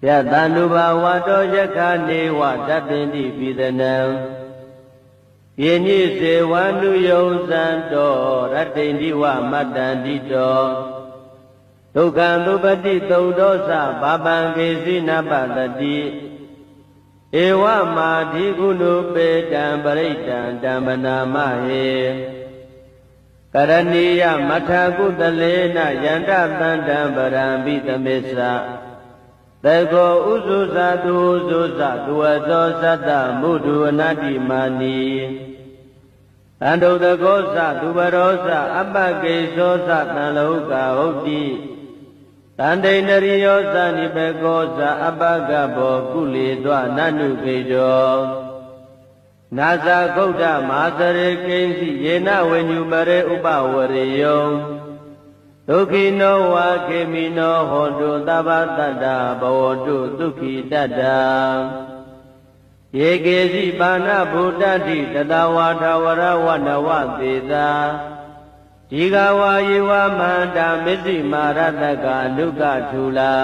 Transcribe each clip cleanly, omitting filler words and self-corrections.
Yatanubha Vato Yakane Vatatinti Pidanam Yeni Sevanu Yosanto Ratinti Vamatandito Tukandupati Taudosa Babangesi Napatati Ewa Madhi Gunu Petam Paritam Dambanamahe Karaniya Mathakudalena Yanda Tandam Parambitamesa Tego Uzusa Duzusa Duazosata Mudu Anati Mani Ando the Gosa Dubarosa Abagesosa Naloka Oti Tande Nariosa Nibegosa Abagabo Kuli Dwa Nanu Kejo Nasa Koda Masare Kensi Yena Wenyumare Ubawareyom Tukino wa Kemino Hondo Tabatada Bawodu Tuki Dada Yegezi Bana Buddhati Tadawata Warawana Veda Tigawa Yiwa Manda Misi Marataka Nuka Tula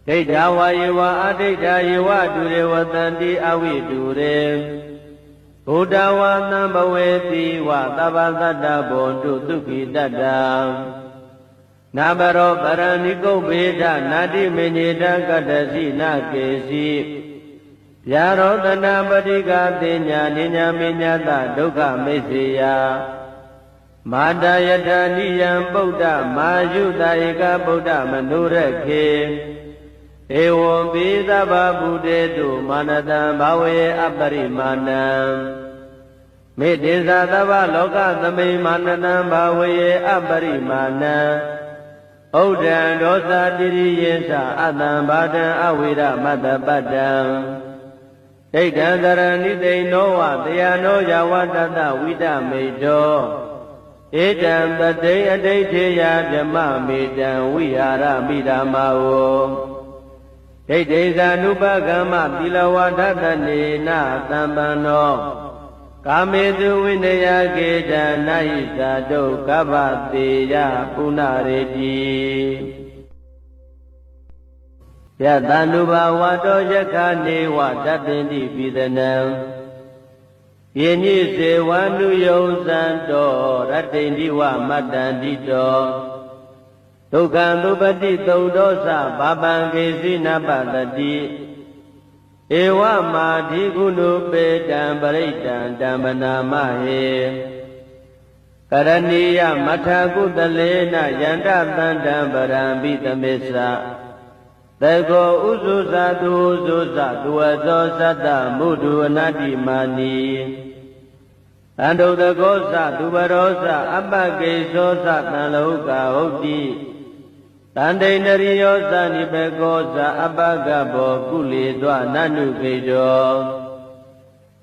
Dedawa Yiwa Adita Yiwa Dure Watanti Awi Dure Udawa Nambaweti Wa Tabasada Bondu Tuki Dada Nabaro Paraniko Beda Nadi Menyeda Kadasi Nakesi Yarodana Badika Tinya Ninya Minyata Dukha Mesiya Madayata Niyam Buddha Majuta Eka Buddha Manurake Ewo Bidaba Buddhetu Manadam Bawe Aparimanam Medisa Dava Loka Thame Manadam Bawe Aparimanam Odan Dosa Diri Yesa Adam Badan Awira Madapadam Deitan Dharanite Noa Dayano Yawadata Vida Medo Etam Tate Adeteya Jama Medan Vihara Midamao Deitesa Nupagama Tilawatata Nena Tambano Kamedu Vinaya Geta Naisa Do Kavateya Punareti Yatanubha Vato Yakane Vatatinti Pidanam Yeni Sevanu Yosanto Ratinti Vamatandito Tukandupati Taudosa Babangesi Napatati Ewa Madhi Gunu Petam Paritam Dambanamahe Karaniya Mathakudalena Yanda Tandam Parambitamesa Tego Uzusa Duzusa Duazosata Mudu Anati Mani Ando the Gosa Dubarosa Abagesosa Naloka Oti Tande Nariosa Nibegosa Abagabo Kuli Dwa Nanu Kejo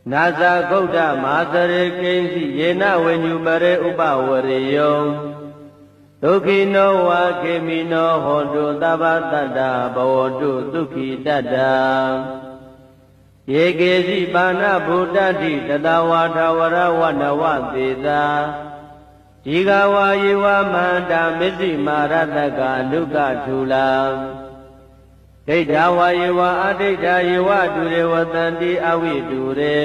Nasa Koda Masare Kensi Yena Wenyumare Ubawareyom Tukino wa Kemino Hondo Tabatada Bawodu Tuki Dada Yegezi Bana Buddhati Tadawata Warawana Veda Tigawa Yiwa Manda Misi Marataka Nuka Tula Dedawa Yiwa Adita Yiwa Dure Watanti Awi Dure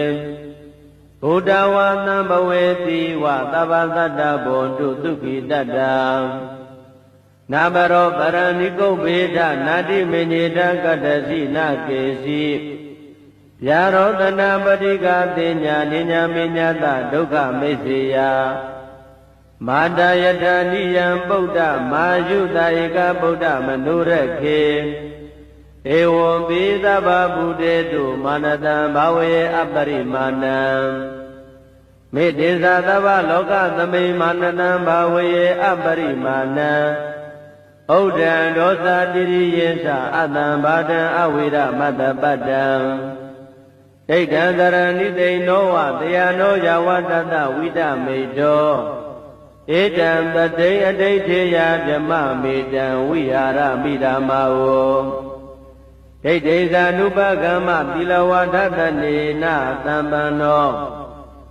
Udawa Nambaweti Wa Tabasada Bondu Tuki Dada Nabaro Paraniko Beda Nadi Menyeda Kadasi Nakesi Yarodana Badika Tinya Ninya Minyata Dukha Mesiya Madayata Niyam Buddha Majuta Eka Buddha Manurake Ewo Bidaba Buddhetu Manadam Bawe Aparimanam Medisa Dava Loka Thame Manadam Bawe Aparimanam Odan Dosa Diri Yesa Adam Badan Awira Madapadam Deitan Dharanite Noa Dayano Yawadata Vida Medo Etam Tate Adeteya Jama Medan Vihara Midamao Deitesa Nupagama Tilawatata Nena Tambano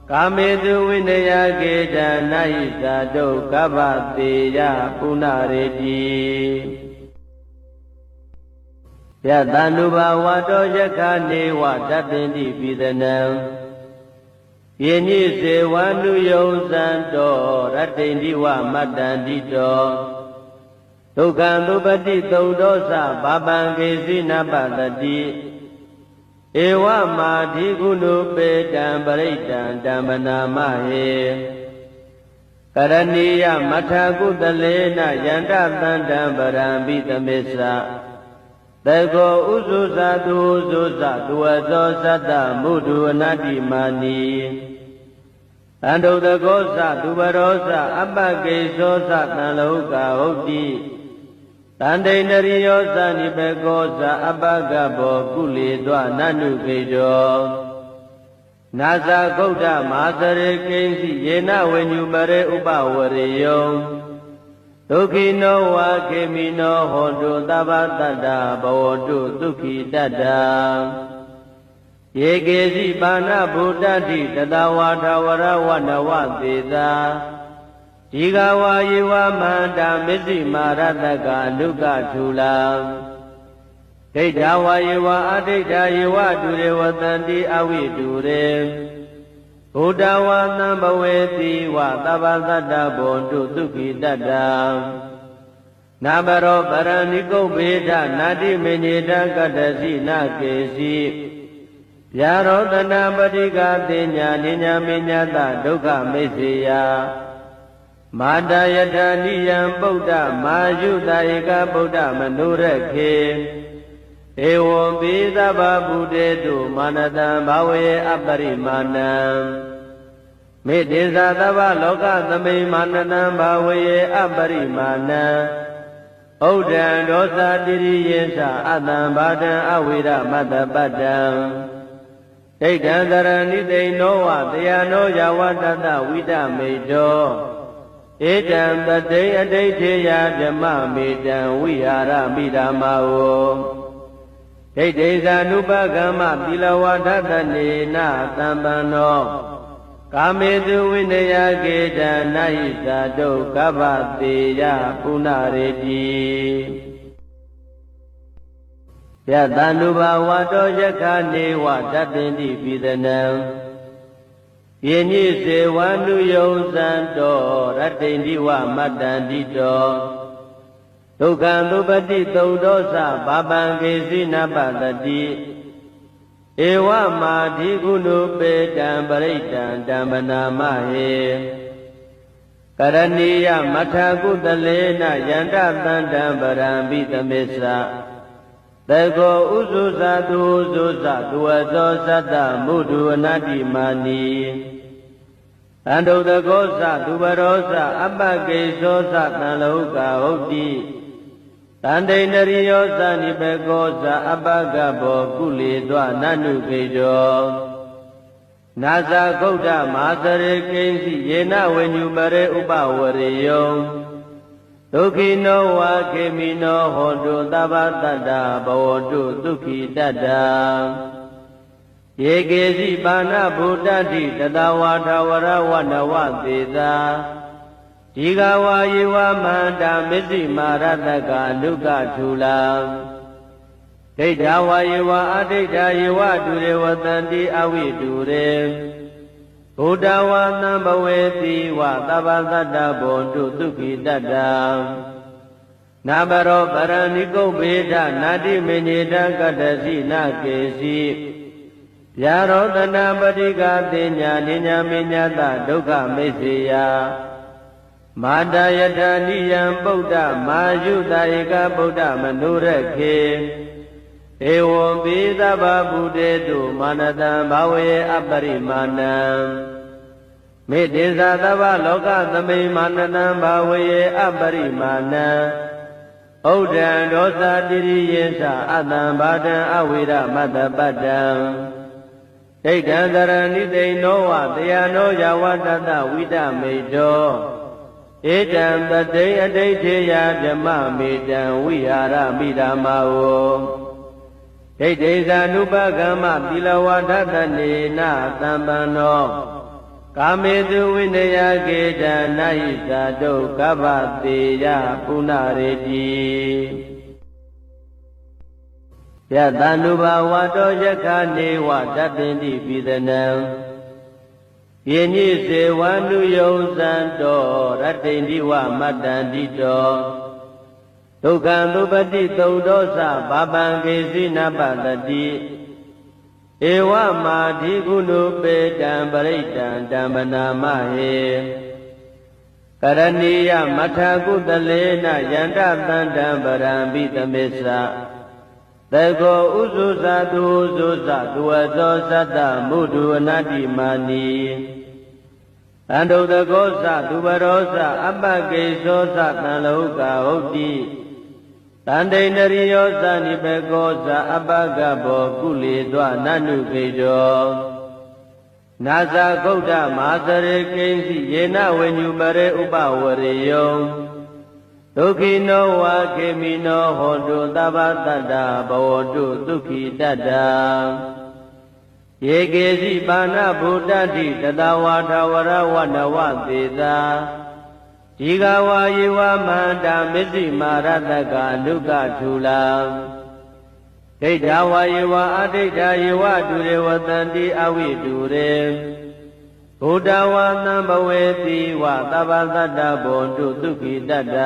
Kamedu Vinaya Geta Naisa Do Kavateya Punareti ယတန္တုဘာဝတောယက္ခနေဝတတ္တင်တိပိသနံယေညိစေဝနုယုံသံတောရတ္တိန္တိဝမတ္တန္တိတောဒုက္ခံသုပတိသုဒ္ဓောသဘာပံကေစီနပတတိဧဝမာဓိကုဏုပေတံပရိတံဓမ္မနာမဟေကရဏီယမထာကုတလေနယန္တသန္တံပရံပိသမစ္ဆသေကောဥစုဇာတုဥစုဇာတုဝသောသတ္တမုဒုအနတ္တိမာနီအန္တုတကောသသူဘရောသအပ္ပကေသောသတံလောကဟုတ်တိတန္တိန္ဒရိယောသနိဘေကောသအပ္ပကဘောကုလေသောနန္နုကေတောနာသဂုတ်တမဟာသရေကိဉ္စီယေနဝိညုပရေဥပဝရေယောဒုက္ခိနောဝါခေမိနောဟောတုသဗ္ဗတတ္တဘဝတုဒုက္ခိတတ္တယေကေစီပါဏဗုဒ္ဓတိတတဝါထဝရဝနဝသေသာဒီဃဝါယေဝမန္တာမစ္စိမာရတကအနုကထူလာဒိဋ္ဌဝါယေဝအဒိဋ္ဌယေဝတုရေဝတန္တိအဝိတုရေဘုဒ္ဓဝါသံဘဝေတိဝသဗ္ဗသတ္တဘောတုဒုက္ခိတတ္တနာဘရောပရဏိကုဗ္ဗေဒနာတိမေညေတကတ္တစီနာကေစီဗျာရောတနာပတိကတိညာနိညာမေညတဒုက္ခမိစ္ဆေယမာတယထာနိယံပုဒ္ဓမာယုတဧကဗုဒ္ဓမနုရခေဧဝံပိသဗ္ဗဗုတေတုမာနတံဘာဝေအပရိမာဏံမေတ္တေသသဗ္ဗလောကသမိမာနတံဘာဝေအပရိမာဏံဩဒံဒောသတိရိယေသအတံဘာဒံအဝိရမတ္တပတ္တံဒိဋ္ဌံသရဏိသိနောဝတယနောယဝတတဝိတမေတောဧတံတတိအဋိဋ္ဌေယဗြမမေတံဝိဟာရမိဓမ္မာဝဒိဋ္ဌိဇာနုပကမ္မသီလဝါဒတနေနသံပန္နောကာမေတုဝိနယကေတနာဟိသာဒုက္ခဗတေယပုဏ္ဏရေတိယတန္တုဘာဝတောယက္ခနေဝတတ္တင်တိပိသနံယေညိစေဝနုယုံသံတောရတ္တိန္တိဝမတ္တန္တိတောဒုက္ခံသုပတိသုဒ္ဓောသဘာပံကေစီနပတတိဧဝမာဓိကုဏုပေတံပရိတံဓမ္မနာမဟေကရဏီယမထာကုတလေနယန္တသန္တံပရံပိသမစ္ဆသေကောဥစုဇာတုဥစုဇာတုဝသောသတ္တမုဒုအနတ္တိမာနီအန္တုတကောသသူဘရောသအပ္ပကေသောသတံလောကဟုတ်တိတန္တိန္ဒရိယောသနိဘေကောသအပ္ပကဘောကုလေသောနန္နုကေတောနာသဂုတ်တမဟာသရေကိဉ္စီယေနဝိညုပရေဥပဝရေယောဒုက္ခိနောဝါခေမိနောဟောတုသဗ္ဗတတ္တဘဝတုဒုက္ခိတတ္တယေကေစီပါဏဗုဒ္ဓတိတတဝါထဝရဝနဝသေသာဒီဃဝါယေဝမန္တာမစ္စိမာရတကအနုကထူလာဒိဋ္ဌဝါယေဝအဒိဋ္ဌယေဝတုရေဝတန္တိအဝိတုရေဘုဒ္ဓဝါသံဘဝေတိဝသဗ္ဗသတ္တဘောတုဒုက္ခိတတ္တနာဘရောပရဏိကုဗ္ဗေဒနာတိမေညေတကတ္တစီနာကေစီဗျာရောတနာပတိကတိညာနိညာမေညတဒုက္ခမိစ္ဆေယမာတယထာနိယံပုဒ္ဓမာယုတဧကဗုဒ္ဓမနုရခေဧဝံပိသဗ္ဗဗုတေတုမာနတံဘာဝေအပရိမာဏံမေတ္တေသသဗ္ဗလောကသမိမာနတံဘာဝေအပရိမာဏံဩဒံဒောသတိရိယေသအတံဘာဒံအဝိရမတ္တပတ္တံဒိဋ္ဌံသရဏိသိနောဝတယနောယဝတတဝိတမေတောဧတံတတိအဋိဋ္ဌေယဗြမမေတံဝိဟာရမိဓမ္မာဝဒိဋ္ဌိဇာနုပကမ္မသီလဝါဒတနေနသံပန္နောကာမေတုဝိနယကေတနာဟိသာဒုက္ခဗတေယပုဏ္ဏရေတိယ ယတန္တုဘာဝတောယက္ခနေဝတပ္ပိတိပိသနံယေညိစေဝနုယုံဇံတောရတ္တိန္တိဝမတ္တန္တိတောဒုက္ခံသုပတိသုဒ္ဓောသဘာပံကေစီနပတတိဧဝမာဓိကုဏုပေတံပရိတံဓမ္မနာမဟေကရဏီယမထာကုတလေနယန္တသန္တံပရံပိသမေသသေကောဥစုသသူဥစုသသူဝသောသတ္တမုဒုအနတ္တိမာနီအန္တုတကောသသူဘရောသအပ္ပကေသောသတံလောကဟုတ်တိတန္တိန္ဒရိယောသနိဘေကောသအပ္ပကဘောကုလေသောနန္နုခေတောနာဇာဂௌတမဟာသရေကိဉ္စီယေနဝိညုမရေဥပဝရေယောဒုက္ခိနောဝါခေမိနောဟောတုသဗ္ဗတတ္တဘဝတုဒုက္ခိတတ္တယေကေစီပါဏဗုဒ္ဓတိတတဝါထဝရဝနဝသေသာဒီဃဝါယေဝမန္တာမစ္စည်းမာရတကအနုကထူလာဒိဋ္ဌဝါယေဝအဒိဋ္ဌယေဝတုရေဝတန္တိအဝိတုရေဘုဒ္ဓဝါသံဘဝေတိဝသဗ္ဗသတ္တဘောတုဒုက္ခိတတ္တ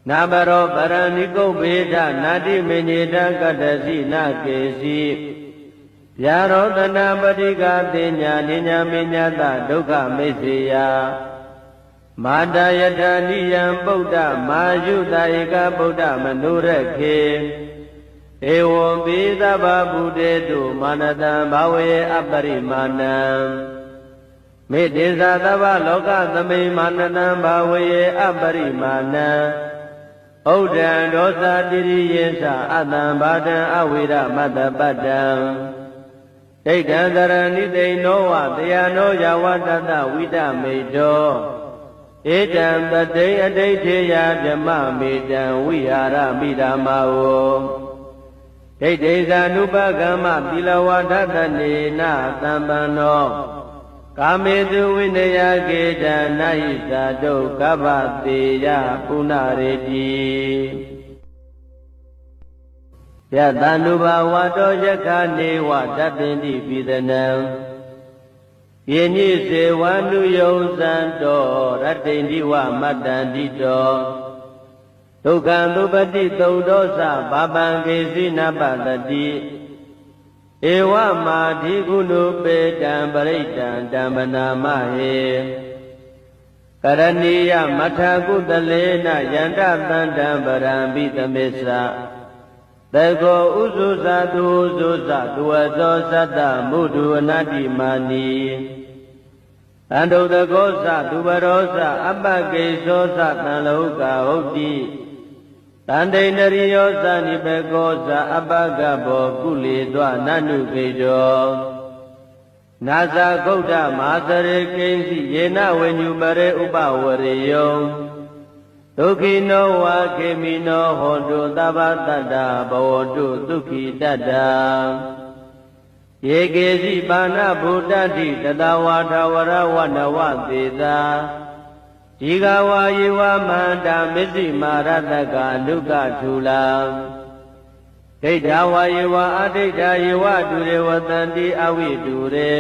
နာဘရောပရဏိကုဗ္ဗေဒနာတိမေညေတကတ္တစီနာကေစီဗျာရောတနာပတိကတိညာနိညာမေညာတဒုက္ခမိစ္ဆေယမာတယထာနိယံဗုဒ္ဓမာယုတဧကဗုဒ္ဓမနုရခေဧဝံပိသဗ္ဗဗုတေတုမာနတံဘာဝေအပရိမာဏံမေတ္တေသသဗ္ဗလောကသမိမာနတံဘာဝေအပရိမာဏံဩဒံဒောသတိရိယေသအတံဘာဒံအဝိရမတ္တပတ္တံဒိဋ္ဌံသရဏိသိဏောဝတရားနောယဝတတဝိတမေတောဧတံတတိအဋိဋ္ဌေယဗြမမေတံဝိဟာရမိဓမ္မာဝဒိဋ္ဌိဇာနုပကမ္မသီလဝါဒတနေနသံပန္နောကာမေတုဝိနယကေတနာဟိသာဒုက္ခဗတေယပုဏ္ဏရေတိယတန္တုဘာဝတောယက္ခနေဝတပ္ပိတိပိသနံယေညိစေဝနုယုံဇံတောရတ္တိန္တိဝမတ္တန္တိတောဒုက္ခံသုပတိသုဒ္ဓောသဘာပံကေစီနပတတိဧဝမာဓိကုဏုပေတံပရိတံဓမ္မနာမဟေကရဏီယမထာကုတလေနယန္တသန္တံပရံပိသမေသသေကောဥစုသသူဥစုသသူဝသောသတ္တမုဒုအနတ္တိမာနီအန္တုတကောသသူဘရောသအပ္ပကေသောသတံလောကဟုတ်တိတန္တိန္ဒရိယောသနိဘေကောသအပ္ပကဘောကုလေသောနန္နုခေတောနာဇာဂௌတမဟာသရေကိဉ္စီယေနဝိညုမရေဥပဝရေယောဒုက္ခိနောဝါခေမိနောဟောတုသဗ္ဗတတ္တဘဝတုဒုက္ခိတတ္တယေကေစီပါဏဗုဒ္ဓတိတတဝါထဝရဝနဝသေသာဒီဃဝါယေဝမန္တာမစ္စည်းမာရတကအနုကထူလာဒိဋ္ဌဝါယေဝအဒိဋ္ဌယေဝတုရေဝတန္တိအဝိတုရေ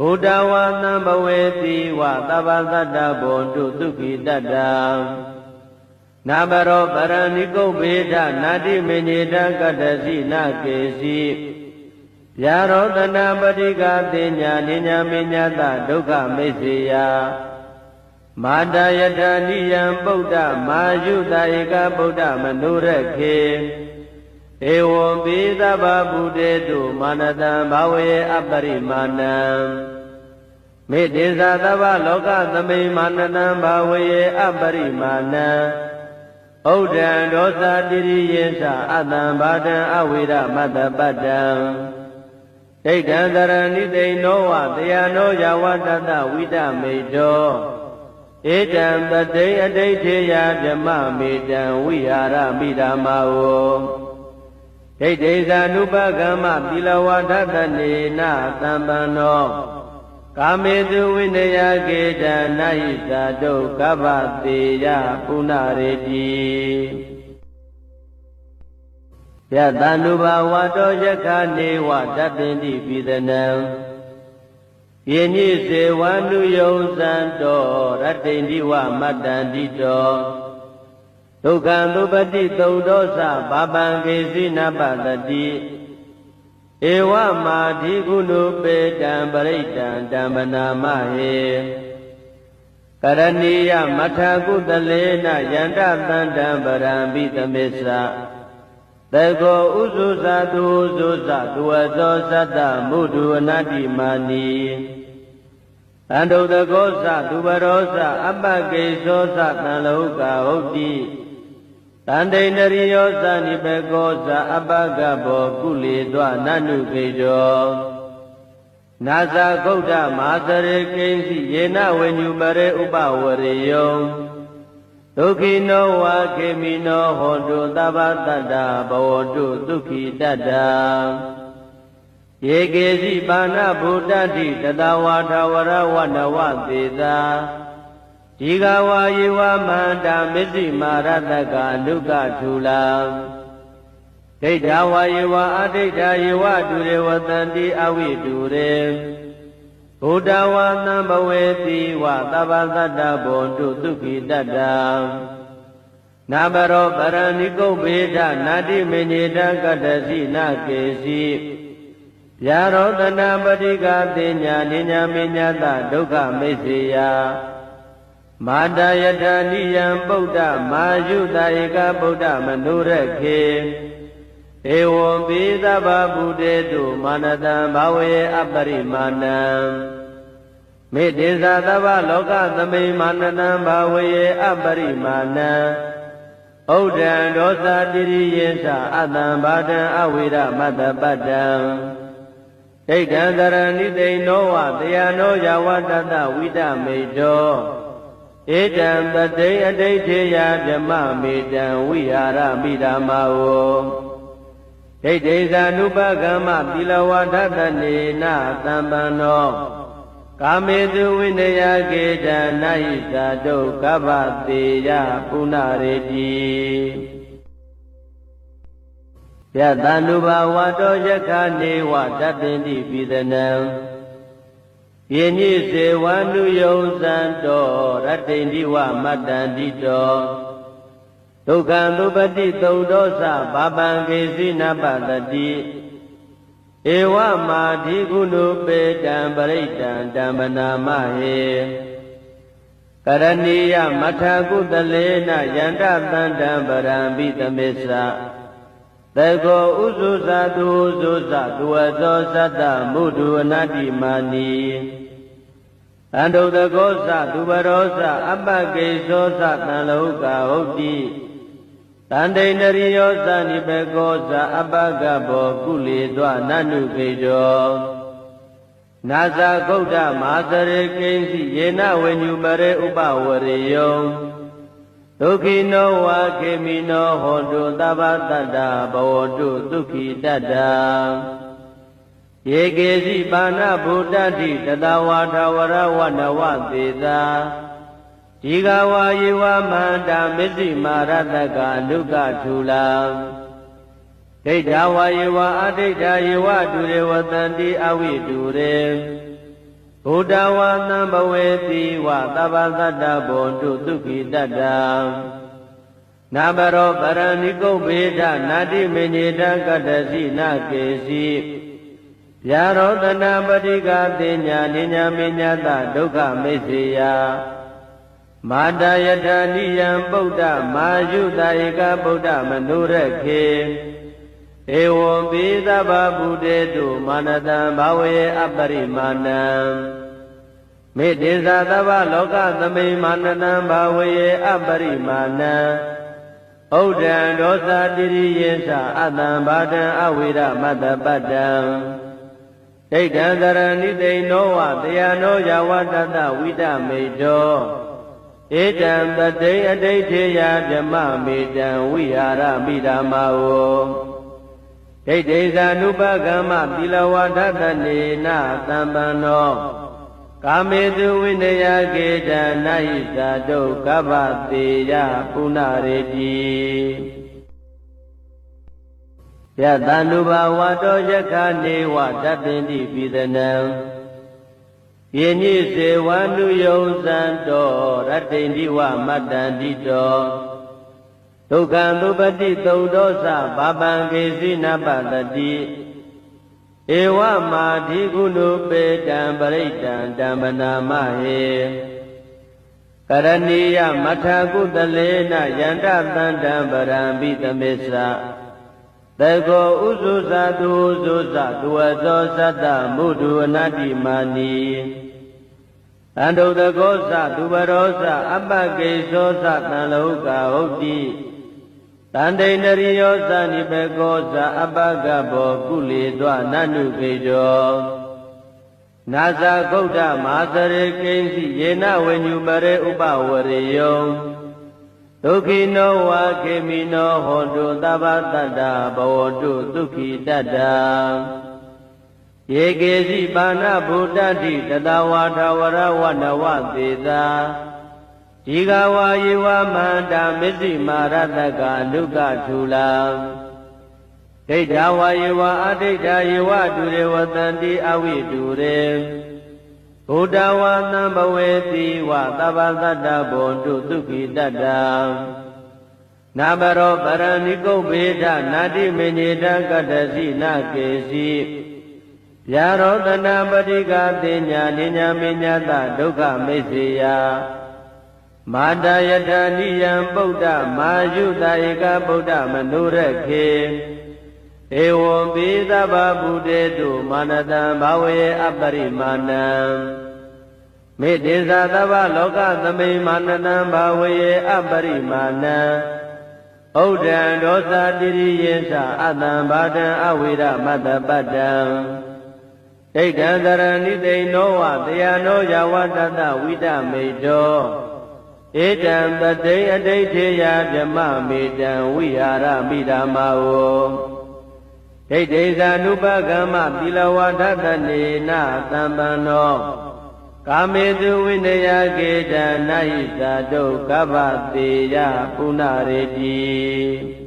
ဘုဒ္ဓဝါသံဘဝေတိဝသဗ္ဗသတ္တဘောတုဒုက္ခိတတ္တနာဘရောပရဏိကုဗ္ဗေဒနာတိမေညေတကတ္တစီနာကေစီဗျာရောတနာပတိကတိညာနိညာမေညာတဒုက္ခမိစ္ဆေယမာတယထာနိယံဗုဒ္ဓမာယုတဧကဗုဒ္ဓမနုရခေဧဝံပိသဗ္ဗဗုတေတုမာနတံဘာဝေအပရိမာဏံမေတ္တေသသဗ္ဗလောကသမိမာနတံဘာဝေအပရိမာဏံဩဒံဒောသတိရိယေသအတံဘာဒံအဝိရမတ္တပတ္တံဒိဋ္ဌံသရဏိသိဏောဝတရားနောယဝတတဝိတမေတောဧတံတတိအဋိဋ္ဌေယဗြမမေတံဝိဟာရမိဓမ္မာဝဒိဋ္ဌိဇာနုပကမ္မသီလဝါဒတနေနသံပန္နောကာမေတုဝိနယကေတနာဟိသာဒုက္ခဗတေယပုဏ္ဏရေတိ ယတန္တုဘာဝတောယက္ခနေဝတတ္တိတိပိသနံယေနိစေဝနုယုံဇံတောရတ္တိတိဝမတ္တန္တိတောဒုက္ခံသုပတိသုံးသောသဘာပံကေစီနပတတိဧဝမာဓိကုဏုပေတံပရိတံဓမ္မနာမဟေကရဏီယမထာကုတလေနယန္တသန္တံပရံပိသမစ္ဆသေကောဥစုဇာတုဥစုဇာတုဝသောသတ္တမုဒုအနတ္တိမာနီအန္တုတကောသသူပရောသအပ္ပကေသောသသံလောကဟုတ်တိတန္တိန္ဒရိယောသနိပကောသအပ္ပကဘောကုလေသောနနုကေတောနာဇာဂௌတမဟာသရေကိဉ္စီယေနဝေညုပရေဥပဝရေယောဒုက္ခိနောဝါခေမိနောဟောတုသဗ္ဗတတ္တဘဝတုဒုက္ခိတတ္တယေကေစီပါဏဗုဒ္ဓတိတတဝါထဝရဝနဝသေသာဒီဃဝါယေဝမန္တာမစ္စည်းမာရတကအနုကထူလာဒိဋ္ဌဝါယေဝအဒိဋ္ဌယေဝတုရေဝတန္တိအဝိတုရေဘုဒ္ဓဝါသံဘဝေတိဝသဗ္ဗသတ္တဘွန်တုဒုက္ခိတတ္တနာဘရောပရဏိကုဗ္ဗေဒနာတိမေညေတကတ္တစီနာကေစီဗျာရောတနာပတိကတိညာနိညာမေညတဒုက္ခမိစ္ဆေယမာတယထာနိယံဗုဒ္ဓမာယုတဧကဗုဒ္ဓမနုရခေဧဝံပိသဗ္ဗဗုတေတုမာနတံဘာဝေအပရိမာဏံမေတ္တေသသဗ္ဗလောကသမိမာနတံဘာဝေအပရိမာဏံဩဒ္ဒံဒောသတိရိယေသအတံဘာဒံအဝိရမတ္တပတ္တံဒိဋ္ဌံတရဏိသိနောဝတယနောယဝတတဝိတမေတောဧတံတတိအဋိဋ္ဌေယဓမ္မမေတံဝိဟာရမိဓမ္မာဝဒိဋ္ဌိဇာနုပကမ္မသီလဝါဒတနေနသံပန္နောကာမေတုဝိနယကေတနာဟိသာဒုက္ခဗတေယပုဏ္ဏရေတိယတန္တုဘာဝတောယက္ခနေဝတတ္တိတိပိသနံယေနိစေဝနုယုံဇံတောရတ္တိတိဝမတ္တန္တိတောဒုက္ခံသုပတိသုံးသောသဘာပံကေစီနပတတိဧဝမာဓိကုဏုပေတံပရိတံဓမ္မနာမဟေကရဏီယမထာကုတလေနယန္တသန္တံပရံပိသမစ္ဆသေကောဥစုဇာတုဥစုဇာတုဝသောသတ္တမုဒုအနတ္တိမာနီအန္တုတကောသသူပရောသအပ္ပကေသောသသံလောကဟုတ်တိတန္တိန္ဒရိယောသနိပကောသအပ္ပကဘောကုလေသောနနုကေတောနာဇာဂௌတမဟာသရေကိဉ္စီယေနဝေညုပရေဥပဝရေယောဒုက္ခိနောဝါခေမိနောဟောတုသဗ္ဗတတ္တဘဝတုဒုက္ခိတတ္တယေကေစီပါဏဗုဒ္ဓတိတတဝါထဝရဝနဝသေသာဒီဃဝါယေဝမန္တာမစ္စည်းမာရတကအနုကထူလာဒိဋ္ဌဝါယေဝအဒိဋ္ဌယေဝတုရေဝတန္တိအဝိတုရေဘုဒ္ဓဝါသံဘဝေတိဝသဗ္ဗသတ္တဘွန်တုဒုက္ခိတတ္တနာဘရောပရဏိကုဗ္ဗေဒနာတိမေညေတကတ္တစီနာကေစီဗျာရောတနာပတိကတိညာနိညာမေညာတဒုက္ခမိစ္ဆေယမာတယထာနိယံဗုဒ္ဓမာယုတဧကဗုဒ္ဓမနုရခေဧဝံပိသဗ္ဗဗုတေတုမာနတံဘာဝေအပရိမာဏံမေတ္တေသသဗ္ဗလောကသမိမာနတံဘာဝေအပရိမာဏံဩဒ္ဒံဒောသတိရိယေသအတံဘာဒံအဝိရမတ္တပတ္တံဒိဋ္ဌံတရဏိသိနောဝတယနောယဝတတဝိတမေတောဧတံတတိအဋိဋ္ဌေယဓမ္မမေတံဝိဟာရမိဓမ္မာဝဒိဋ္ဌိဇာနုပကမ္မသီလဝါဒတနေနသံပန္နောကာမေတုဝိနယကေတနာဟိသာဒုက္ခဗတေယပုဏ္ဏရေတိ ယတန္တုဘာဝတောယက္ခနေဝတတ္တင်တိပိသနံယေညိစေဝနုယုံဇံတောရတ္တိန္တိဝမတ္တန္တိတောဒုက္ခံသုပတိသုဒ္ဓောသဘာပံကေစီနပတတိဧဝမာဓိကုဏုပေတံပရိတံဓမ္မနာမဟေကရဏီယမထာကုတလေနယန္တသန္တံပရံပိသမေသသေကောဥစုသသူဥစုသသူဝသောသတ္တမုဒုအနတ္တိမာနီအန္တုတကောသသူဝရောသအပ္ပကေသောသတံလောကဟုတ်တိတန္တိန္ဒရိယောသနိဘေကောသအပ္ပကဘောကုလေသောနန္နုကေတောနာဇာဂௌတမဟာသရေကိဉ္စီယေနဝိညုပရေဥပဝရေယောဒုက္ခိနောဝါခေမိနောဟောတုသဗ္ဗတတ္တဘဝတုဒုက္ခိတတ္တယေကေစီပါဏဗုဒ္ဓတိတတဝါထဝရဝနဝသေသာဒီဃဝါယေဝမန္တာမစ္စည်းမာရတကအနုကထူလာဒိဋ္ဌဝါယေဝအဒိဋ္ဌယေဝတုရေဝတန္တိအဝိတုရေဘုဒ္ဓဝါသံဘဝေတိဝသဗ္ဗသတ္တဘောတုဒုက္ခိတတ္တနာဘရောပရဏိကုဗ္ဗေဒနာတိမေညေတကတ္တစီနာကေစီဗျာရောတနာပတိကတိညာနိညာမေညတဒုက္ခမိစ္ဆေယမာတယထာနိယံဗုဒ္ဓမာယုတဧကဗုဒ္ဓမနုရခေဧဝံပိသဗ္ဗဗုတေတုမာနတံဘာဝေအပရိမာဏံမေတ္တေသသဗ္ဗလောကသမိမာနတံဘာဝေအပရိမာဏံဩဒံဒောသတိရိယေသအတံဘာတံအဝိရမတ္တပတ္တံဒိဋ္ဌံသရဏိသိနောဝတယနောယဝတတဝိတမေတောဧတံတတိအဋိဋ္ဌေယဗြမမေတံဝိဟာရမိဓမ္မာဝဒိဋ္ဌိဇာနုပကမ္မသီလဝါဒတနေနသံပန္နောကာမေတုဝိနယကေတနာဟိသာဒုက္ခဗတေယပုဏ္ဏရေတိ